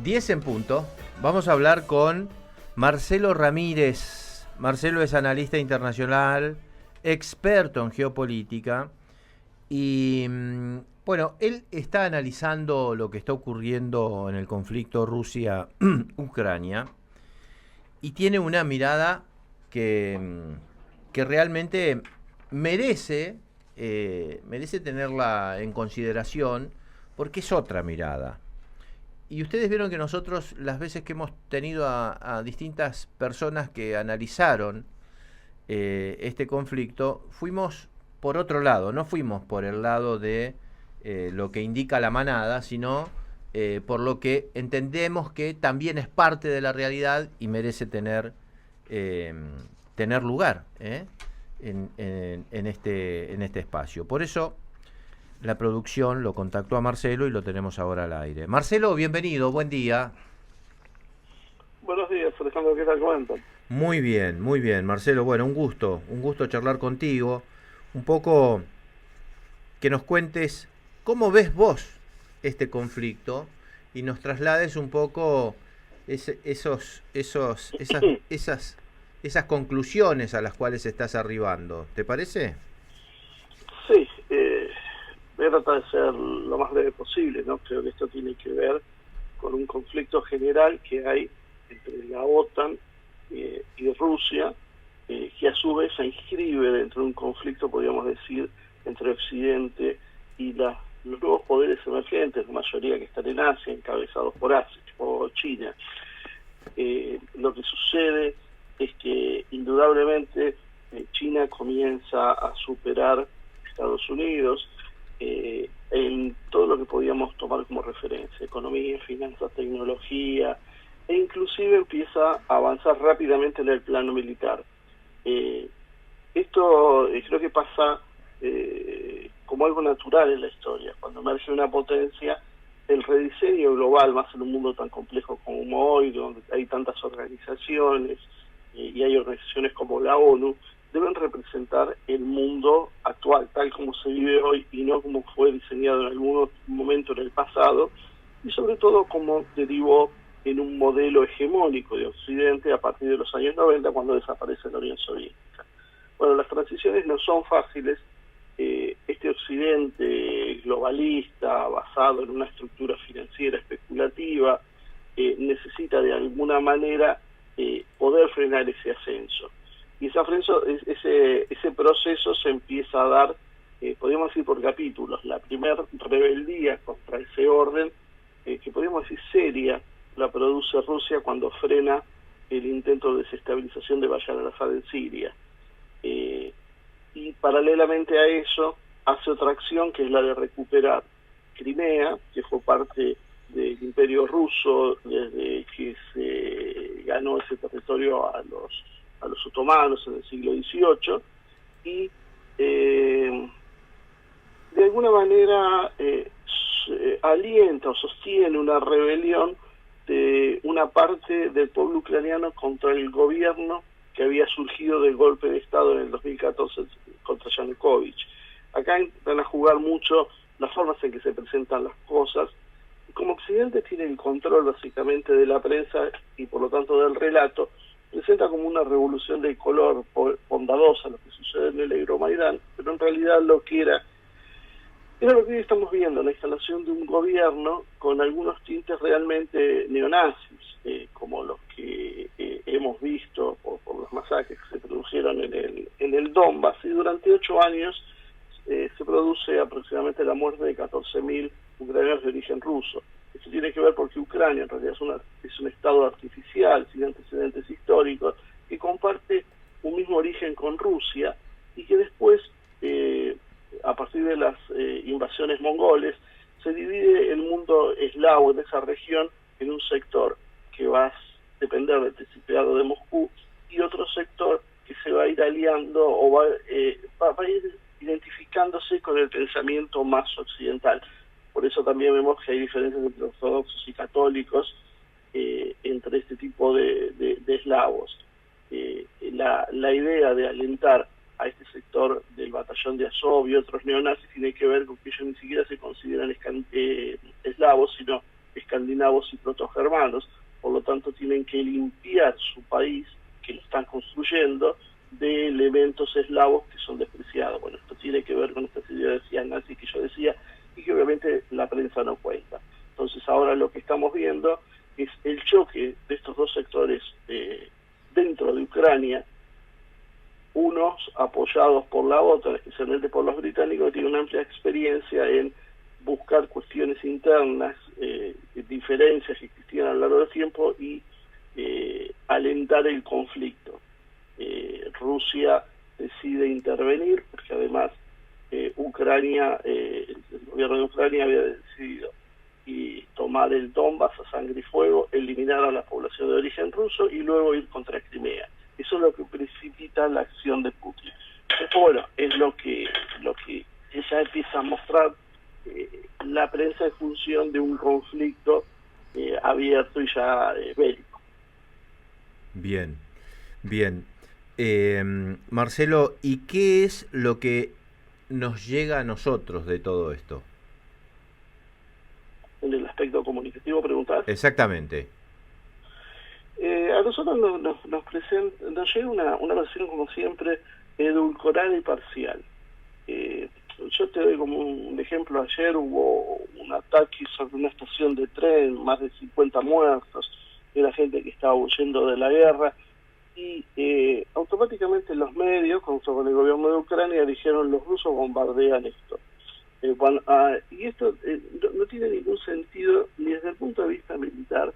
10 en punto. Vamos a hablar con Marcelo Ramírez. Marcelo es analista internacional, experto en geopolítica y bueno, él está analizando lo que está ocurriendo en el conflicto Rusia-Ucrania y tiene una mirada que realmente merece, merece tenerla en consideración porque es otra mirada. Y ustedes vieron que nosotros, las veces que hemos tenido a distintas personas que analizaron este conflicto, fuimos por otro lado, no fuimos por el lado de lo que indica la manada, sino por lo que entendemos que también es parte de la realidad y merece tener lugar en este espacio. Por eso la producción lo contactó a Marcelo y lo tenemos ahora al aire. Marcelo, bienvenido, buen día. Buenos días, Alejandro, ¿qué tal cuentan? Muy bien, Marcelo. Bueno, un gusto charlar contigo. Un poco que nos cuentes cómo ves vos este conflicto y nos traslades un poco esas conclusiones a las cuales estás arribando. ¿Te parece? Sí, voy a tratar de ser lo más breve posible, ¿no? Creo que esto tiene que ver con un conflicto general que hay entre la OTAN y Rusia, que a su vez se inscribe dentro de un conflicto, podríamos decir, entre Occidente y los nuevos poderes emergentes, la mayoría que están en Asia, encabezados por Asia, por China. Lo que sucede es que indudablemente China comienza a superar a Estados Unidos en todo lo que podíamos tomar como referencia: economía, finanzas, tecnología, e inclusive empieza a avanzar rápidamente en el plano militar. Esto creo que pasa como algo natural en la historia. Cuando emerge una potencia, el rediseño global, más en un mundo tan complejo como hoy, donde hay tantas organizaciones y hay organizaciones como la ONU, deben representar el mundo actual, tal como se vive hoy y no como fue diseñado en algún momento en el pasado, y sobre todo como derivó en un modelo hegemónico de Occidente a partir de los años 90, cuando desaparece la Unión Soviética. Bueno, las transiciones no son fáciles. Este Occidente globalista, basado en una estructura financiera especulativa, necesita de alguna manera poder frenar ese ascenso. Y ese proceso se empieza a dar, podríamos decir, por capítulos. La primera rebeldía contra ese orden, que podríamos decir seria, la produce Rusia cuando frena el intento de desestabilización de Bashar al-Assad en Siria. Y paralelamente a eso hace otra acción, que es la de recuperar Crimea, que fue parte del Imperio Ruso desde que se ganó ese territorio a los otomanos en el siglo XVIII, y de alguna manera alienta o sostiene una rebelión de una parte del pueblo ucraniano contra el gobierno que había surgido del golpe de Estado en el 2014 contra Yanukovych. Acá van a jugar mucho las formas en que se presentan las cosas. Como Occidente tiene el control básicamente de la prensa y por lo tanto del relato, presenta como una revolución de color bondadosa lo que sucede en el Euromaidán, pero en realidad lo que era lo que hoy estamos viendo: la instalación de un gobierno con algunos tintes realmente neonazis, como los que hemos visto por las masacres que se produjeron en el Donbass, y durante 8 años se produce aproximadamente la muerte de 14.000 ucranianos de origen ruso. Esto tiene que ver porque Ucrania en realidad es un estado artificial, sin antecedentes históricos, que comparte un mismo origen con Rusia, y que después, a partir de las invasiones mongoles, se divide el mundo eslavo en esa región en un sector que va a depender del Principado de Moscú y otro sector que se va a ir aliando o va a ir identificándose con el pensamiento más occidental. Por eso también vemos que hay diferencias entre ortodoxos y católicos entre este tipo de eslavos. La idea de alentar a este sector del batallón de Azov y otros neonazis tiene que ver con que ellos ni siquiera se consideran eslavos, sino escandinavos y protogermanos, por lo tanto tienen que limpiar su país, que lo están construyendo, de elementos eslavos que son despreciados. Bueno, esto tiene que ver con estas ideologías nazis que yo decía, y que obviamente la prensa no cuenta. Entonces ahora lo que estamos viendo es el choque de estos dos sectores dentro de Ucrania, unos apoyados por la OTAN, especialmente por los británicos, que tienen una amplia experiencia en buscar cuestiones internas, diferencias que existían a lo largo del tiempo y alentar el conflicto. Rusia decide intervenir porque además Ucrania, el gobierno de Ucrania había decidido tomar el Donbass a sangre y fuego, eliminar a la población de origen ruso y luego ir contra Crimea. Eso es lo que precipita la acción de Putin. Esto, bueno, es lo que ella empieza a mostrar la prensa en función de un conflicto abierto y ya bélico. Bien, bien. Marcelo, ¿y qué es lo que nos llega a nosotros de todo esto? En el aspecto comunicativo, ¿preguntás? Exactamente. A nosotros nos llega una versión, como siempre, edulcorada y parcial. Yo te doy como un ejemplo. Ayer hubo un ataque sobre una estación de tren, más de 50 muertos, era gente que estaba huyendo de la guerra, y automáticamente los medios, junto con el gobierno de Ucrania, dijeron: los rusos bombardean esto. Y esto no tiene ningún sentido ni desde el punto de vista militar,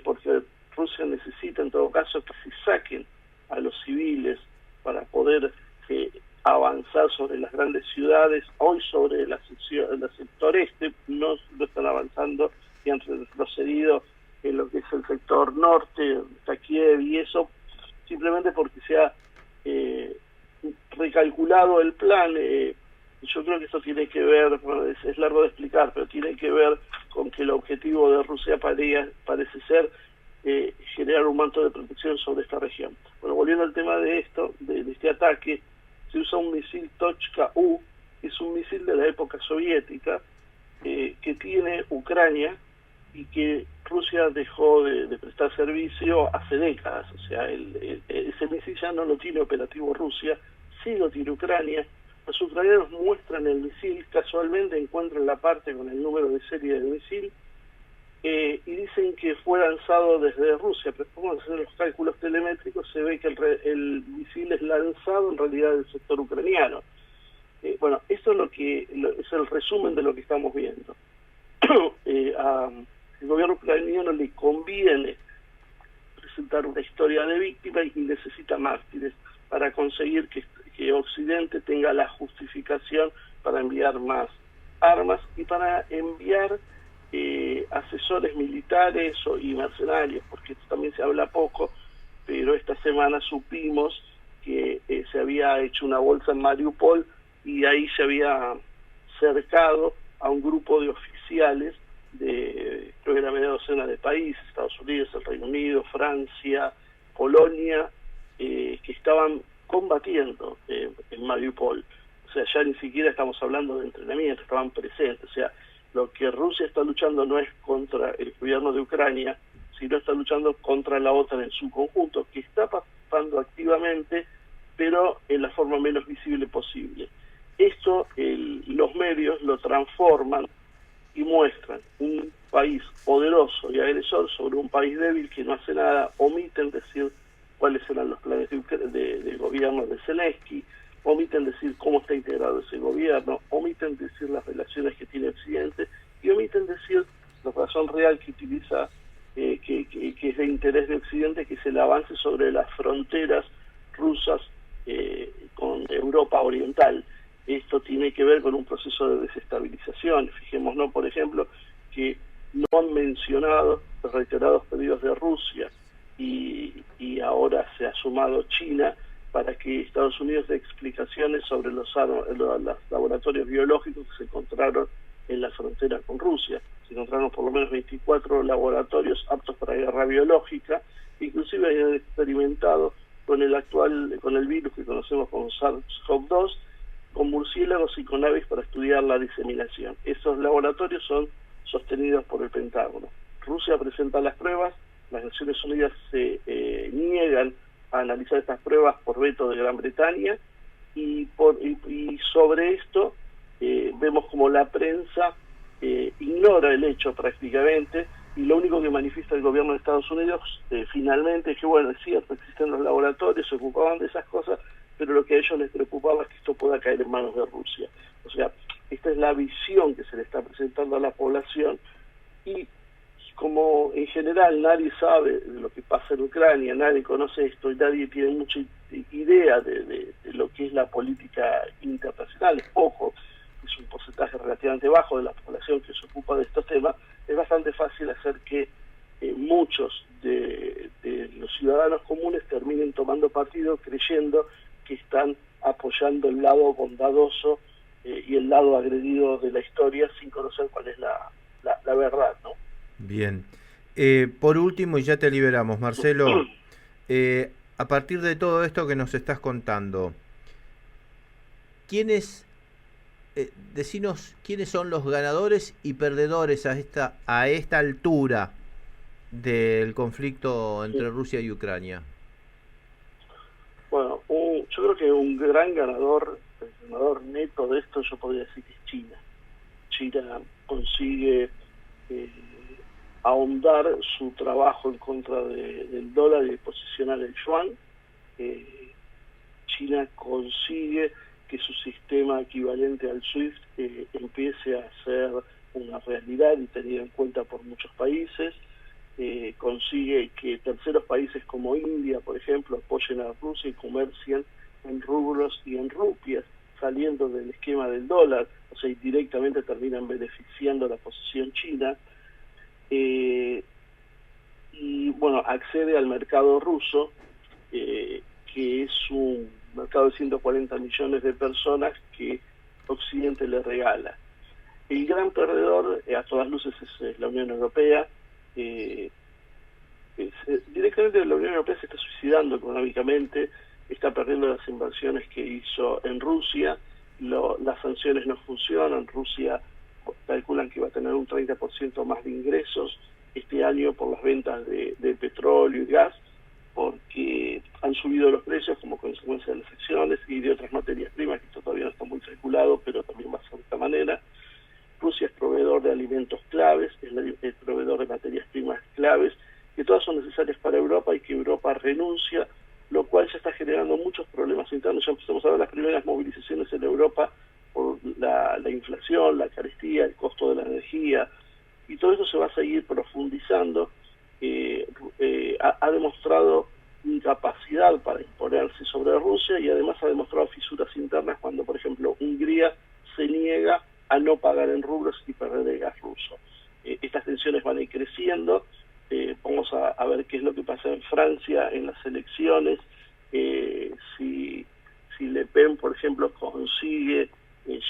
porque Rusia necesita en todo caso que se saquen a los civiles para poder avanzar sobre las grandes ciudades. Hoy sobre el sector este no están avanzando y han retrocedido en lo que es el sector norte, está Kiev, y eso simplemente porque se ha recalculado el plan. Yo creo que esto tiene que ver, bueno, es largo de explicar, pero tiene que ver con que el objetivo de Rusia parece ser generar un manto de protección sobre esta región. Bueno, volviendo al tema de esto, de este ataque, se usa un misil Tochka-U, es un misil de la época soviética que tiene Ucrania y que Rusia dejó de prestar servicio hace décadas. O sea, ese misil ya no lo tiene operativo Rusia, sí lo tiene Ucrania. Los ucranianos muestran el misil, casualmente encuentran la parte con el número de serie del misil y dicen que fue lanzado desde Rusia, pero como hacer los cálculos telemétricos se ve que el misil es lanzado en realidad del sector ucraniano. Bueno, esto es es el resumen de lo que estamos viendo. El gobierno ucraniano le conviene presentar una historia de víctima y necesita mártires para conseguir que Occidente tenga la justificación para enviar más armas y para enviar asesores militares y mercenarios, porque esto también se habla poco, pero esta semana supimos que se había hecho una bolsa en Mariupol y ahí se había cercado a un grupo de oficiales de, creo que era media docena de países, Estados Unidos, el Reino Unido, Francia, Polonia, que estaban combatiendo en Mariupol. O sea, ya ni siquiera estamos hablando de entrenamiento, estaban presentes. O sea, lo que Rusia está luchando no es contra el gobierno de Ucrania, sino está luchando contra la OTAN en su conjunto, que está participando activamente, pero en la forma menos visible posible. Esto los medios lo transforman y muestran un país poderoso y agresor sobre un país débil que no hace nada, omiten decir cuáles eran los planes del gobierno de Zelensky, omiten decir cómo está integrado ese gobierno, omiten decir las relaciones que tiene Occidente y omiten decir la razón real que utiliza, que es de interés de Occidente, que es el avance sobre las fronteras rusas con Europa Oriental. Esto tiene que ver con un proceso de desestabilización. Fijémonos, por ejemplo, que no han mencionado los reiterados pedidos de Rusia y ahora se ha sumado China para que Estados Unidos dé explicaciones sobre los laboratorios biológicos que se encontraron en la frontera con Rusia. Se encontraron por lo menos 24 laboratorios aptos para guerra biológica, inclusive han experimentado con el virus que conocemos como SARS-CoV-2, con murciélagos y con aves para estudiar la diseminación. Esos laboratorios son sostenidos por el Pentágono. Rusia presenta las pruebas, las Naciones Unidas se niegan a analizar estas pruebas por veto de Gran Bretaña, y sobre esto vemos como la prensa ignora el hecho prácticamente, y lo único que manifiesta el gobierno de Estados Unidos finalmente es que, bueno, es cierto, existen los laboratorios, se ocupaban de esas cosas, pero lo que a ellos les preocupaba es que esto pueda caer en manos de Rusia. O sea, esta es la visión que se le está presentando a la población, y como en general nadie sabe de lo que pasa en Ucrania, nadie conoce esto y nadie tiene mucha idea de lo que es la política internacional, es poco, es un porcentaje relativamente bajo de la población que se ocupa de estos temas, es bastante fácil hacer que muchos de los ciudadanos comunes terminen tomando partido creyendo que están apoyando el lado bondadoso y el lado agredido de la historia sin conocer cuál es la verdad, ¿no? Bien. Por último, y ya te liberamos, Marcelo, a partir de todo esto que nos estás contando, decinos quiénes son los ganadores y perdedores a esta altura del conflicto entre Rusia y Ucrania. Bueno, yo creo que un gran ganador, el ganador neto de esto, yo podría decir que es China. China consigue ahondar su trabajo en contra del dólar y posicionar el yuan. China consigue que su sistema equivalente al SWIFT empiece a ser una realidad y tenida en cuenta por muchos países. Consigue que terceros países como India, por ejemplo, apoyen a Rusia y comercien en rublos y en rupias, saliendo del esquema del dólar, o sea, directamente terminan beneficiando la posición china. Y bueno, accede al mercado ruso, que es un mercado de 140 millones de personas que Occidente le regala. El gran perdedor, a todas luces, es la Unión Europea. Directamente la Unión Europea se está suicidando económicamente, está perdiendo las inversiones que hizo en Rusia, las sanciones no funcionan. Rusia calculan que va a tener un 30% más de ingresos este año por las ventas de petróleo y gas, porque han subido los precios como consecuencia de las acciones y de otras materias primas, que esto todavía no está muy calculado, pero también va a ser de esta manera. Rusia es proveedor de alimentos claves, es el proveedor de materias primas claves, que todas son necesarias para Europa y que Europa renuncia, lo cual ya está generando muchos problemas internos. Ya empezamos a ver las primeras movilizaciones en Europa por la inflación, la carestía, el costo de la energía, y todo eso se va a seguir profundizando. Ha demostrado incapacidad para imponerse sobre Rusia y además ha demostrado fisuras internas cuando, por ejemplo, Hungría se niega a no pagar en rublos y perder el gas ruso. Estas tensiones van a ir creciendo. Vamos a ver qué es lo que pasa en Francia en las elecciones. Si Le Pen, por ejemplo, consigue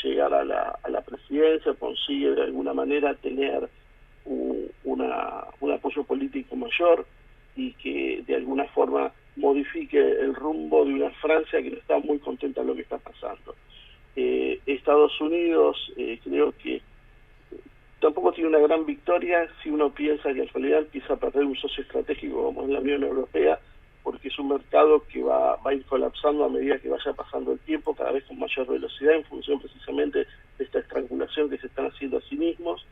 llegar a la presidencia, consigue de alguna manera tener un apoyo político mayor y que de alguna forma modifique el rumbo de una Francia que no está muy contenta de lo que está pasando. Estados Unidos creo que tampoco tiene una gran victoria si uno piensa que en realidad empieza a perder un socio estratégico como es la Unión Europea, porque es un mercado que va a ir colapsando a medida que vaya pasando el tiempo, cada vez con mayor velocidad, en función precisamente de esta estrangulación que se están haciendo a sí mismos.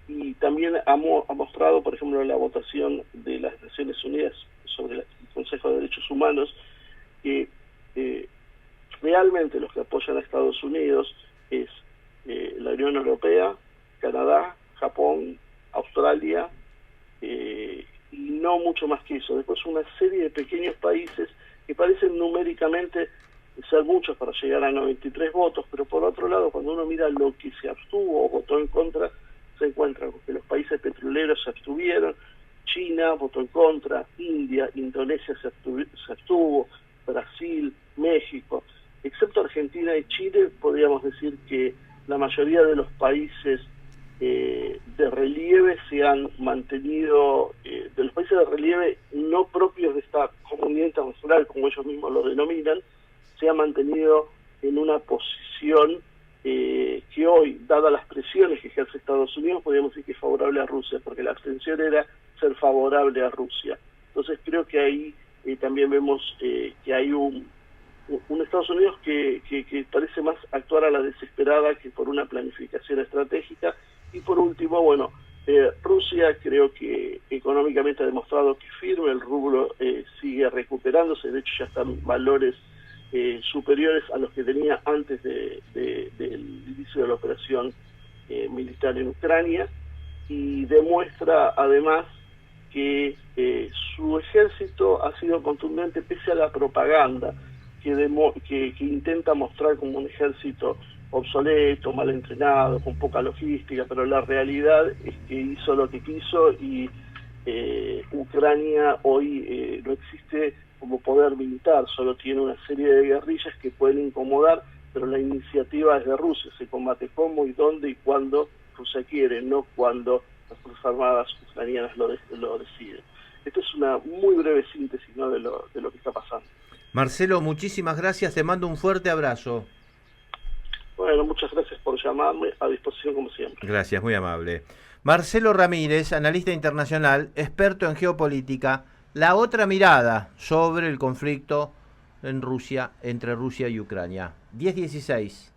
Y también ha mostrado, por ejemplo, la votación de las Naciones Unidas sobre el Consejo de Derechos Humanos, que realmente los que apoyan a Estados Unidos es la Unión Europea, Canadá, Japón, Australia, y no mucho más que eso. Después una serie de pequeños países que parecen numéricamente ser muchos para llegar a 93 votos, pero por otro lado, cuando uno mira lo que se abstuvo o votó en contra, se encuentra con que los países petroleros se abstuvieron, China votó en contra, India, Indonesia se abstuvo, Brasil, México, excepto Argentina y Chile. Podríamos decir que la mayoría de los países de relieve se han mantenido, de los países de relieve no propios de esta comunidad internacional, como ellos mismos lo denominan, se han mantenido en una posición que hoy, dadas las presiones presiones que ejerce Estados Unidos, podríamos decir que es favorable a Rusia, porque la abstención era ser favorable a Rusia. Entonces creo que ahí también vemos que hay un Estados Unidos que parece más actuar a la desesperada que por una planificación estratégica. Y por último, bueno, Rusia creo que económicamente ha demostrado que firme, el rublo sigue recuperándose, de hecho ya están en valores superiores a los que tenía antes del inicio de la operación militar en Ucrania, y demuestra además que su ejército ha sido contundente pese a la propaganda que intenta mostrar como un ejército obsoleto, mal entrenado, con poca logística, pero la realidad es que hizo lo que quiso y Ucrania hoy no existe como poder militar, solo tiene una serie de guerrillas que pueden incomodar, pero la iniciativa es de Rusia, se combate cómo y dónde y cuándo Rusia quiere, no cuando las Fuerzas Armadas ucranianas lo deciden. Esto es una muy breve síntesis, ¿no?, de lo que está pasando. Marcelo, muchísimas gracias, te mando un fuerte abrazo. Bueno, muchas gracias por llamarme, a disposición como siempre. Gracias, muy amable. Marcelo Ramírez, analista internacional, experto en geopolítica, la otra mirada sobre el conflicto en Rusia, entre Rusia y Ucrania. 10:16.